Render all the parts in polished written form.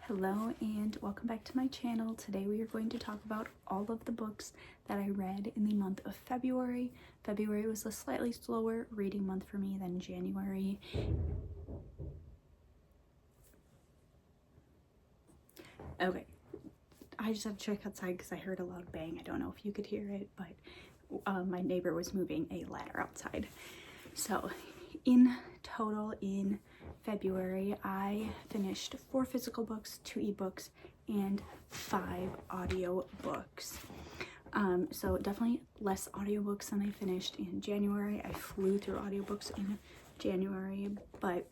Hello and welcome back to my channel. Today we are going to talk about all of the books that I read in the month of February. February was a slightly slower reading month for me than January. Okay, I just have to check outside because I heard a loud bang. I don't know if you could hear it, but my neighbor was moving a ladder outside. So in total in February, I finished 4 physical books, 2 ebooks, and 5 audio books. So definitely less audiobooks than I finished in January. I flew through audiobooks in January, but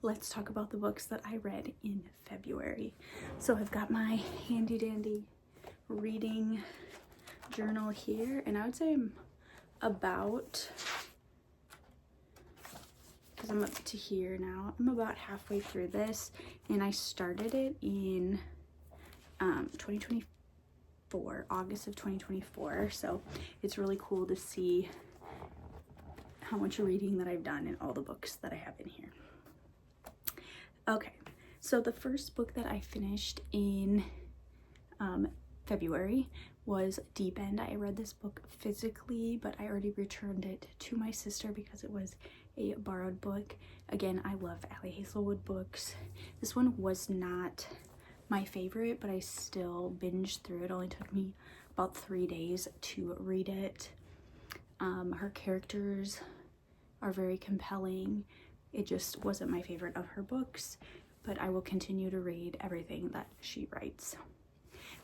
let's talk about the books that I read in February. So I've got my handy dandy reading journal here, and I would say I'm about, because I'm up to here now, I'm about halfway through this, and I started it in 2024, August of 2024, so it's really cool to see how much reading that I've done and all the books that I have in here. Okay, so the first book that I finished in February was Deep End. I read this book physically, but I already returned it to my sister because it was a borrowed book. Again, I love Ali Hazelwood books. This one was not my favorite, but I still binged through it. It only took me about 3 days to read it. Her characters are very compelling. It just wasn't my favorite of her books, but I will continue to read everything that she writes.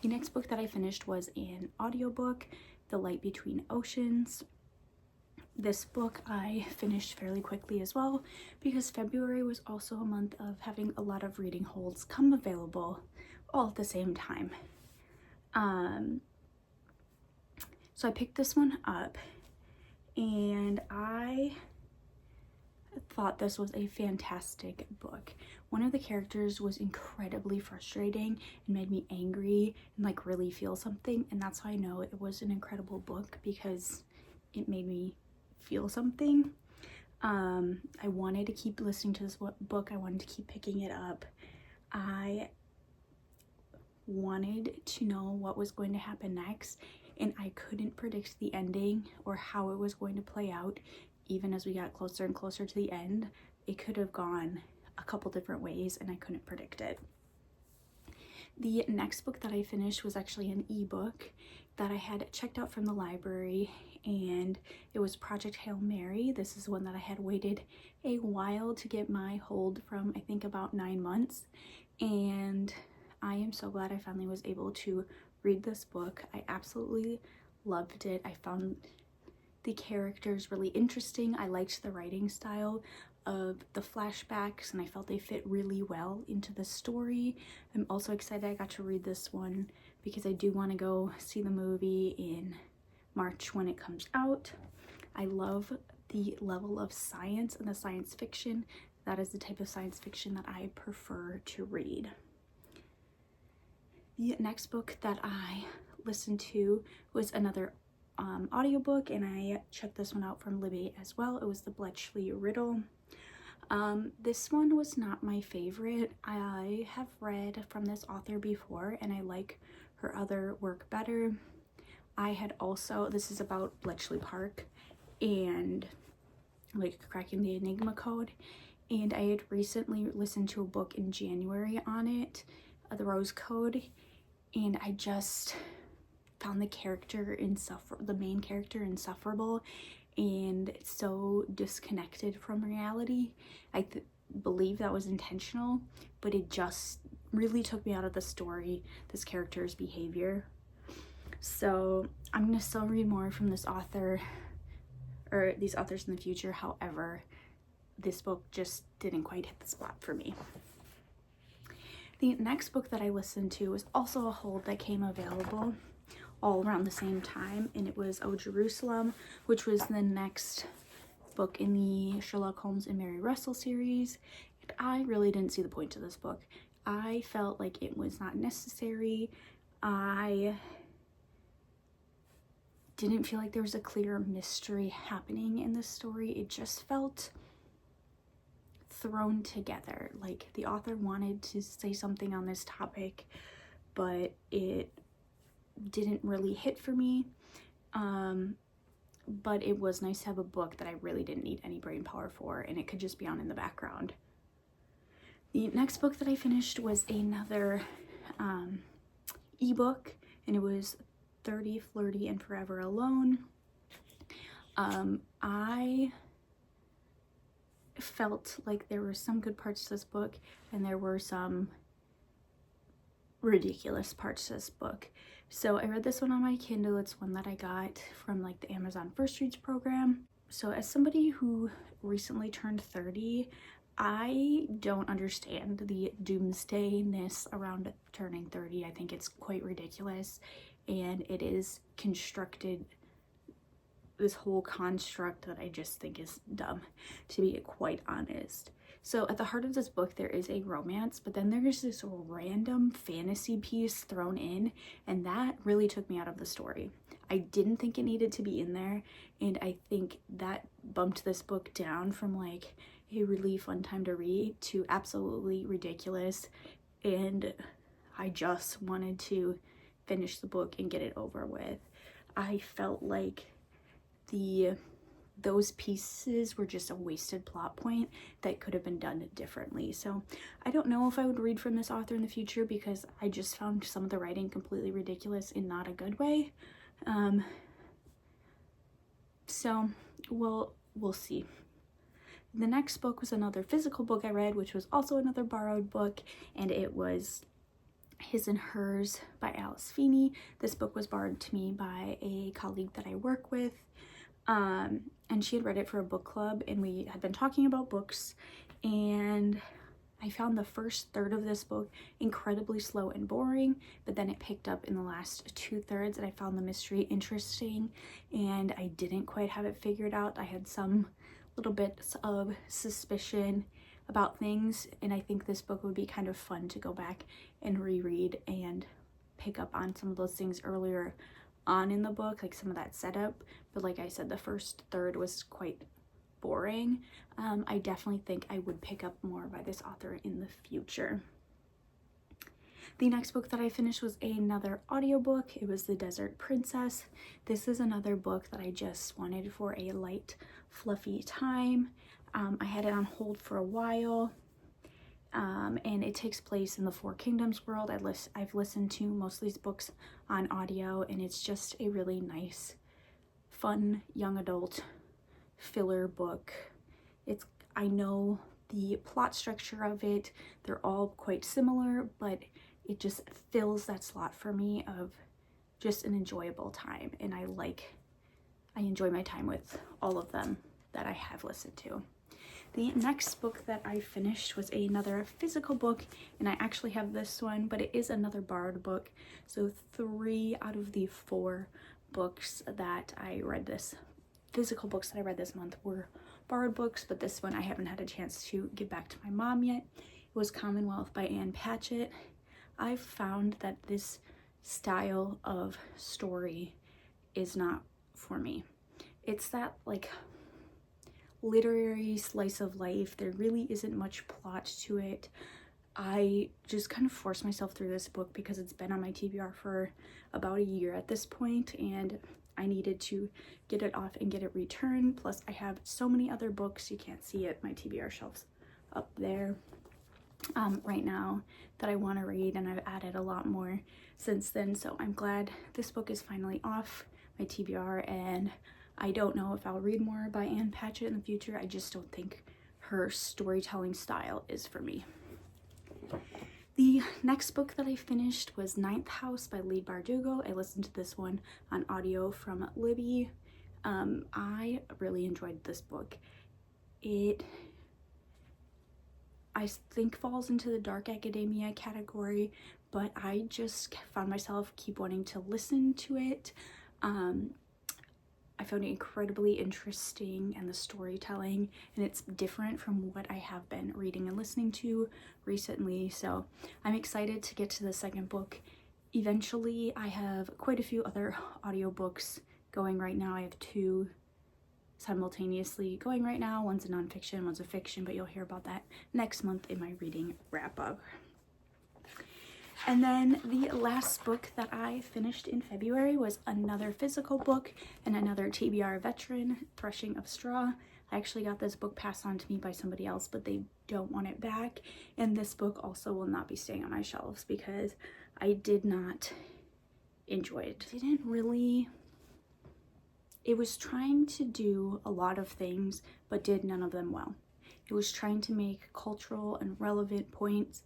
The next book that I finished was an audiobook, The Light Between Oceans. This book I finished fairly quickly as well because February was also a month of having a lot of reading holds come available all at the same time. So I picked this one up and I thought this was a fantastic book. One of the characters was incredibly frustrating and made me angry and like really feel something, and that's how I know it was an incredible book, because it made me feel something. I wanted to keep listening to this book. I wanted to keep picking it up. I wanted to know what was going to happen next, and I couldn't predict the ending or how it was going to play out. Even as we got closer and closer to the end, it could have gone a couple different ways and I couldn't predict it. The next book that I finished was actually an ebook that I had checked out from the library, and it was Project Hail Mary. This is one that I had waited a while to get my hold from, I think about 9 months, and I am so glad I finally was able to read this book. I absolutely loved it. I found the characters really interesting. I liked the writing style of the flashbacks and I felt they fit really well into the story. I'm also excited I got to read this one because I do want to go see the movie in March when it comes out. I love the level of science and the science fiction. That is the type of science fiction that I prefer to read. The next book that I listened to was another audiobook, and I checked this one out from Libby as well. It was The Bletchley Riddle. This one was not my favorite. I have read from this author before and I like her other work better. I had also, this is about Bletchley Park and like cracking the Enigma code, and I had recently listened to a book in January on it, The Rose Code, and I just found the main character insufferable and so disconnected from reality. I believe that was intentional, but it just really took me out of the story, this character's behavior. So I'm gonna still read more from this author or these authors in the future. However, this book just didn't quite hit the spot for me. The next book that I listened to was also a hold that came available all around the same time, and it was O Jerusalem, which was the next book in the Sherlock Holmes and Mary Russell series. And I really didn't see the point to this book. I felt like it was not necessary. I didn't feel like there was a clear mystery happening in this story. It just felt thrown together. Like, the author wanted to say something on this topic, but it didn't really hit for me. But it was nice to have a book that I really didn't need any brain power for, and it could just be on in the background. The next book that I finished was another ebook, and it was 30, Flirty, and Forever Alone. I felt like there were some good parts to this book, and there were some ridiculous parts to this book. So I read this one on my Kindle. It's one that I got from like the Amazon First Reads program. So as somebody who recently turned 30, I don't understand the doomsdayness around turning 30. I think it's quite ridiculous, and it is constructed, this whole construct, that I just think is dumb, to be quite honest. So at the heart of this book, there is a romance, but then there's this random fantasy piece thrown in, and that really took me out of the story. I didn't think it needed to be in there, and I think that bumped this book down from like a really fun time to read to absolutely ridiculous, and I just wanted to finish the book and get it over with. I felt like those pieces were just a wasted plot point that could have been done differently. So I don't know if I would read from this author in the future, because I just found some of the writing completely ridiculous in not a good way. So we'll see. The next book was another physical book I read, which was also another borrowed book, and it was His and Hers by Alice Feeney. This book was borrowed to me by a colleague that I work with. And she had read it for a book club, and we had been talking about books, and I found the first third of this book incredibly slow and boring, but then it picked up in the last 2/3, and I found the mystery interesting, and I didn't quite have it figured out. I had some little bits of suspicion about things, and I think this book would be kind of fun to go back and reread and pick up on some of those things earlier on in the book, like some of that setup. But like I said, the first third was quite boring. I definitely think I would pick up more by this author in the future. The next book that I finished was another audiobook. It was The Desert Princess. This is another book that I just wanted for a light, fluffy time. I had it on hold for a while. And it takes place in the Four Kingdoms world. I've listened to most of these books on audio, and it's just a really nice, fun, young adult filler book. I know the plot structure of it, they're all quite similar, but it just fills that slot for me of just an enjoyable time, and I enjoy my time with all of them that I have listened to. The next book that I finished was another physical book, and I actually have this one, but it is another borrowed book. So 3 out of the 4 books that I read physical books that I read this month were borrowed books, but this one I haven't had a chance to give back to my mom yet. It was Commonwealth by Ann Patchett. I've found that this style of story is not for me. It's that like literary slice of life. There really isn't much plot to it. I just kind of forced myself through this book because it's been on my TBR for about a year at this point, and I needed to get it off and get it returned. Plus I have so many other books, you can't see it, my TBR shelves up there right now, that I want to read, and I've added a lot more since then. So I'm glad this book is finally off my TBR, and I don't know if I'll read more by Ann Patchett in the future. I just don't think her storytelling style is for me. The next book that I finished was Ninth House by Leigh Bardugo. I listened to this one on audio from Libby. I really enjoyed this book. It, I think, falls into the dark academia category, but I just found myself keep wanting to listen to it. I found it incredibly interesting, and the storytelling, and it's different from what I have been reading and listening to recently, so I'm excited to get to the second book eventually. I have quite a few other audiobooks going right now. I have 2 simultaneously going right now. One's a nonfiction, one's a fiction, but you'll hear about that next month in my reading wrap up. And then the last book that I finished in February was another physical book and another TBR veteran, Threshing of Straw. I actually got this book passed on to me by somebody else, but they don't want it back. And this book also will not be staying on my shelves because I did not enjoy it. It was trying to do a lot of things, but did none of them well. It was trying to make cultural and relevant points,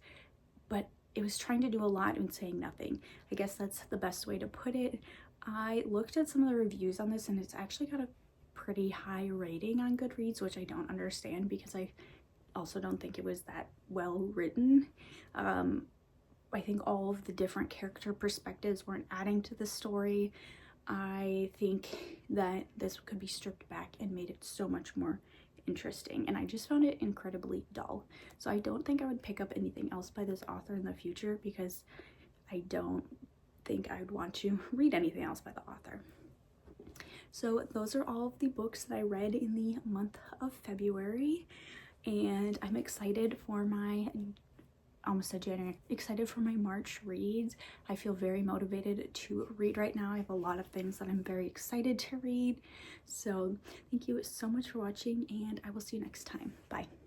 but it was trying to do a lot and saying nothing. I guess that's the best way to put it. I looked at some of the reviews on this and it's actually got a pretty high rating on Goodreads, which I don't understand because I also don't think it was that well written. I think all of the different character perspectives weren't adding to the story. I think that this could be stripped back and made it so much more interesting, and I just found it incredibly dull. So I don't think I would pick up anything else by this author in the future because I don't think I would want to read anything else by the author. So those are all of the books that I read in the month of February, and I'm excited for my excited for my March reads. I feel very motivated to read right now. I have a lot of things that I'm very excited to read. So thank you so much for watching, and I will see you next time. Bye.